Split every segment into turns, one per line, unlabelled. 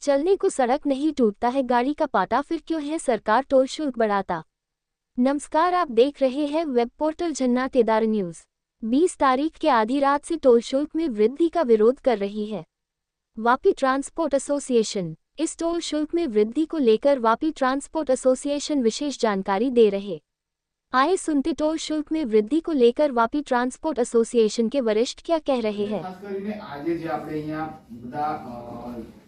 चलने को सड़क नहीं टूटता है गाड़ी का पाटा, फिर क्यों है सरकार टोल शुल्क बढ़ाता। नमस्कार, आप देख रहे हैं वेब पोर्टल जन्नातेदार न्यूज। 20 तारीख के आधी रात से टोल शुल्क में वृद्धि का विरोध कर रही है वापी ट्रांसपोर्ट एसोसिएशन। इस टोल शुल्क में वृद्धि को लेकर वापी ट्रांसपोर्ट एसोसिएशन विशेष जानकारी दे रहे। आए सुनते टोल शुल्क में वृद्धि को लेकर वापी ट्रांसपोर्ट एसोसिएशन के वरिष्ठ क्या कह रहे हैं।
खास કરીને આજે જે આપણે અહીંયા બધા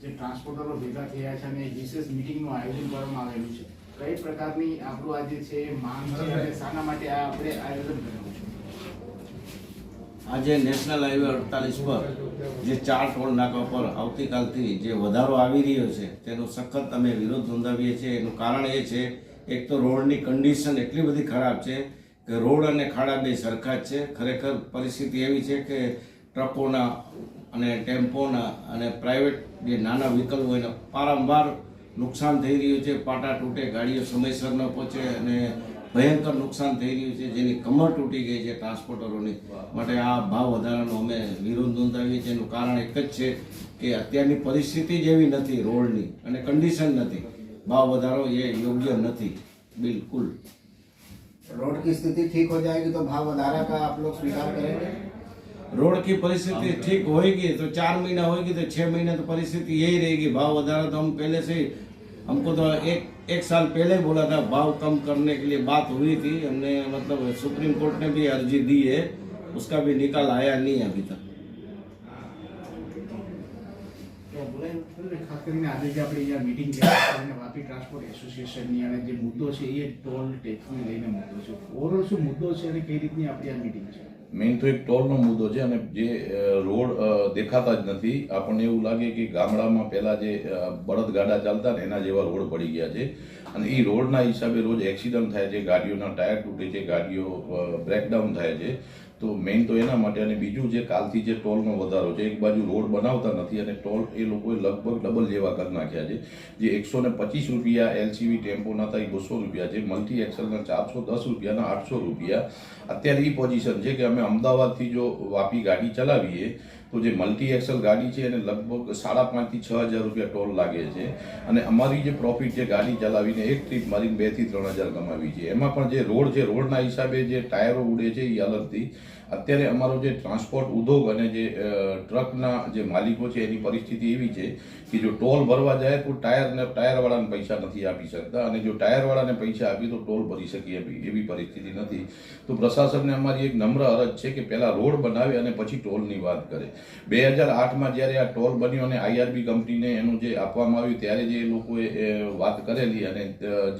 જે ટ્રાન્સપોર્ટરો ભેગા થયા છે અને વિશેષ મીટિંગનું આયોજન કરવામાં આવેલું છે, કઈ પ્રકારની આપણું આજે છે માંગ છે અને શાના માટે આ આપણે આયોજન કર્યું છે।
આજે નેશનલ હાઈવે 48 પર જે 4 ટોલ નાકા પર આવતીકાલથી જે વધારો આવી રહ્યો છે તેનો સખત અમે વિરોધ નોંધાવીએ છીએ। એનું કારણ એ છે, એક તો રોડની કન્ડિશન એટલી બધી ખરાબ છે કે રોડ અને ખાડા બે સરખા જ છે। ખરેખર પરિસ્થિતિ એવી છે કે ટ્રકોના અને ટેમ્પોના અને પ્રાઇવેટ જે નાના વ્હીકલ હોય એને વારંવાર નુકસાન થઈ રહ્યું છે। પાટા તૂટે, ગાડીઓ સમયસર ન પહોંચે અને ભયંકર નુકસાન થઈ રહ્યું છે, જેની કમર તૂટી ગઈ છે ટ્રાન્સપોર્ટરોની। માટે આ ભાવ વધારાનો અમે વિરોધ નોંધાવીએ છીએ। એનું કારણ એક જ છે કે અત્યારની પરિસ્થિતિ જ એવી નથી રોડની અને કન્ડિશન નથી, भाव વધારો ये योग्य नहीं बिल्कुल।
रोड की स्थिति ठीक हो जाएगी तो भाव વધારા का आप लोग स्वीकार करेंगे।
रोड की परिस्थिति ठीक होएगी तो 4 महीना होएगी तो 6 महीने तो परिस्थिति यही रहेगी। भाव વધાरा तो हम पहले से, हमको तो एक साल पहले बोला था भाव कम करने के लिए बात हुई थी। हमने मतलब सुप्रीम कोर्ट ने भी अर्जी दी है, उसका भी निकाल आया नहीं अभी तक।
ખાસ કરીને આજે જે આપણે અહીંયા મીટિંગ કરીને વાપી ટ્રાન્સપોર્ટ એસોસિએશનની અને જે મુદ્દો છે એ ટોલ ટેક્સને લઈને મુદ્દો છે, ઓવરઓલ શું મુદ્દો છે અને કઈ રીતની આપણી આ મીટિંગ છે।
મેઇન તો એક ટોલનો મુદ્દો છે અને જે રોડ દેખાતા જ નથી। આપણને એવું લાગે કે ગામડામાં પહેલા જે બળદગાડા ચાલતા ને એના જેવા રોડ પડી ગયા છે અને એ રોડના હિસાબે રોજ એક્સિડન્ટ થાય છે, ગાડીઓના ટાયર તૂટે છે, ગાડીઓ બ્રેકડાઉન થાય છે। તો મેઇન તો એના માટે। અને બીજું જે કાલથી જે ટોલનો વધારો છે, એક બાજુ રોડ બનાવતા નથી અને ટોલ એ લોકોએ લગભગ ડબલ જેવા કરી નાખ્યા છે। જે 125 રૂપિયા એલસીવી ટેમ્પોના હતા એ 200 રૂપિયા છે, મલ્ટી એક્સેલના 410 રૂપિયાના 800 રૂપિયા। અત્યારે એ પોઝિશન છે કે અમે અમદાવાદથી જો વાપી ગાડી ચલાવીએ તો જે મલ્ટી એક્સેલ ગાડી છે એને લગભગ 5,500 થી 6,000 રૂપિયા ટોલ લાગે છે અને અમારી જે પ્રોફિટ છે ગાડી ચલાવીને એક ટ્રીપ મારીને 2,000 થી 3,000 કમાવી છે। એમાં પણ જે રોડ છે, રોડના હિસાબે જે ટાયરો ઉડે છે એ અલગથી। અત્યારે અમારો જે ટ્રાન્સપોર્ટ ઉદ્યોગ અને જે ટ્રકના જે માલિકો છે એની પરિસ્થિતિ એવી છે કે જો ટોલ ભરવા જાય તો ટાયરવાળાને પૈસા નથી આપી શકતા અને જો ટાયરવાળાને પૈસા આપી તો ટોલ ભરી શકીએ એવી પરિસ્થિતિ નથી। તો પ્રશાસનને અમારી એક નમ્ર અરજ છે કે પહેલાં રોડ બનાવે અને પછી ટોલની વાત કરે। 2008માં જ્યારે આ ટોલ બન્યો અને આઈઆરબી કંપનીને એનું જે આપવામાં આવ્યું ત્યારે જે લોકોએ વાત કરેલી અને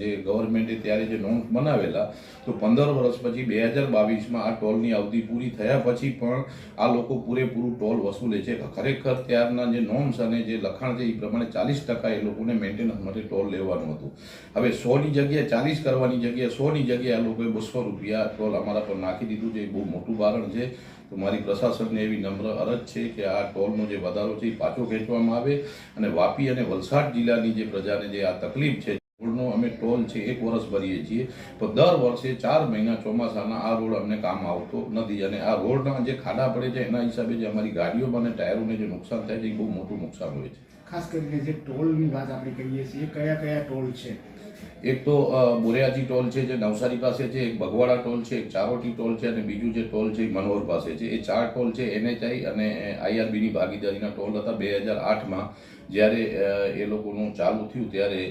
જે ગવર્મેન્ટે ત્યારે જે નોંધ બનાવેલા, તો 15 વર્ષ પછી 2022માં આ ટોલની અવધિ પૂરી થયા પછી પણ આ લોકો પૂરેપૂરું ટોલ વસૂલે છે। ખરેખર ત્યારના જે નોર્મ્સ અને જે લખાણ છે એ પ્રમાણે 40% એ લોકોને મેન્ટેનન્સ માટે ટોલ લેવાનું હતું। હવે 100ની જગ્યાએ 40 કરવાની જગ્યાએ 100ની જગ્યાએ આ લોકોએ 200 રૂપિયા ટોલ અમારા પર નાખી દીધું છે। એ બહુ મોટું કારણ છે। તો મારી પ્રશાસનને એવી નમ્ર અરજ છે કે આ ટોલનો જે વધારો છે એ પાછો ખેંચવામાં આવે અને વાપી અને વલસાડ જિલ્લાની જે પ્રજાને જે આ તકલીફ છે, રોડનો અમે ટોલ છે 1 વર્ષ ભરીએ છીએ તો દર વર્ષે 4 મહિના ચોમાસાના આ રોડ અમને કામ આવતો નથી અને આ રોડના જે ખાડા પડે છે એના હિસાબે જે અમારી ગાડીઓ અને ટાયરોને જે નુકસાન થાય છે એ બહુ મોટું નુકસાન હોય છે।
ખાસ કરીને જે ટોલની વાત આપણે કરીએ છીએ, કયા કયા ટોલ છે?
એક તો બોરિયાજી ટોલ છે જે નવસારી પાસે છે, એક બગવાડા ટોલ છે, એક ચારોટી ટોલ છે અને બીજું જે ટોલ છે એ મનોહર પાસે છે। એ 4 ટોલ છે NHI અને આઈઆરબીની ભાગીદારીના ટોલ હતા। 2008માં જ્યારે એ લોકોનું ચાલુ થયું ત્યારે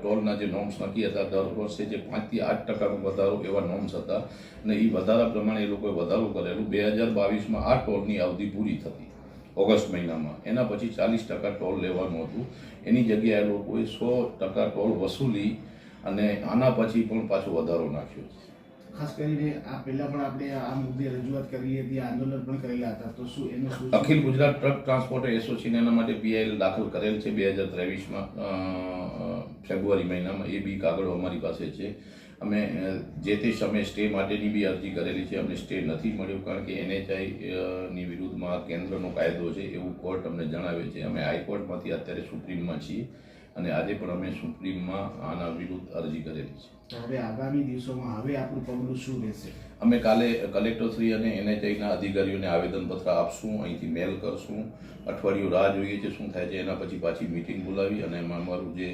ટોલના જે નોર્મ્સ નક્કી હતા દર વર્ષે જે 5 થી 8% વધારો એવા નોર્મ્સ હતા અને એ વધારા પ્રમાણે એ લોકોએ વધારો કરેલું। 2022માં આ ટોલની અવધિ પૂરી થતી ઓગસ્ટ મહિનામાં, એના પછી 40% ટોલ લેવાનું હતું, એની જગ્યાએ લોકોએ 100% ટોલ વસૂલી અને આના પછી પણ પાછો વધારો નાખ્યો છે।
ખાસ કરીને આ પહેલા પણ આપણે આ મુદ્દે રજૂઆત કરી હતી, આંદોલન પણ કરેલા હતા, તો શું એનું શું?
અખિલ ગુજરાત ટ્રક ટ્રાન્સપોર્ટ એસોસિએશન એના માટે PIL દાખલ કરેલ છે 2023માં ફેબ્રુઆરી મહિનામાં। એ બી કાગળો અમારી પાસે છે। અમે જે તે સમયે સ્ટે માટેની બી અરજી કરેલી છે, અમને સ્ટે નથી મળ્યો કારણ કે NHI ની વિરુદ્ધમાં કેન્દ્રનો કાયદો છે એવું કોર્ટ અમને જણાવે છે। અમે હાઈકોર્ટમાંથી અત્યારે સુપ્રીમમાં છીએ અને આજે પણ અમે સુપ્રીમમાં આના વિરુદ્ધ અરજી કરેલી છે।
તો હવે આગામી દિવસોમાં હવે આપણું પગલું શું રહેશે?
અમે કાલે કલેક્ટરશ્રી અને NHIના અધિકારીઓને આવેદનપત્ર આપશું, અહીંથી મેલ કરશું, અઠવાડિયું રાહ જોઈએ છે શું થાય છે, એના પછી પાછી મીટિંગ બોલાવી અને એમાં અમારું જે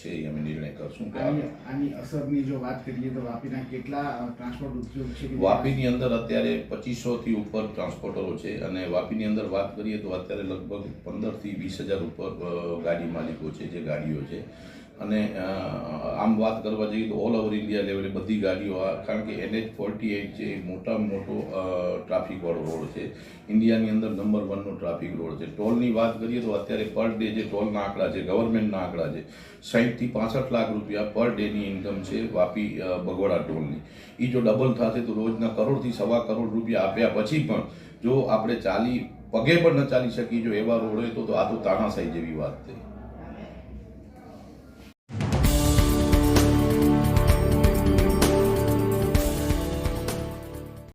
છે એ અમે નિર્ણય કરશું કે
આની અસરની જો વાત કરીએ તો વાપીના કેટલા ટ્રાન્સપોર્ટ ઉદ્યોગ છે કે
વાપીની અંદર અત્યારે 2500થી ઉપર ટ્રાન્સપોર્ટરો છે અને વાપીની અંદર વાત કરીએ તો અત્યારે લગભગ 15થી 20,000 ઉપર ગાડી માલિકો છે, જે ગાડીઓ છે. અને આમ વાત કરવા જઈએ તો ઓલ ઓવર ઇન્ડિયા લેવલે બધી ગાડીઓ કારણ કે NH48 છે એ મોટામાં મોટો ટ્રાફિકવાળો રોડ છે, ઇન્ડિયાની અંદર નંબર 1નો ટ્રાફિક રોડ છે. ટોલની વાત કરીએ તો અત્યારે પર ડે જે ટોલના આંકડા છે, ગવર્મેન્ટના આંકડા છે, 60થી 65 લાખ રૂપિયા પર ડેની ઇન્કમ છે વાપી બગવાડા ટોલની. એ જો ડબલ થશે તો રોજના કરોડથી સવા કરોડ રૂપિયા આપ્યા પછી પણ જો આપણે પગે પણ ન ચાલી શકીએ જો એવા રોડ હોય તો આ તો તાનાશાહી જેવી વાત થઈ.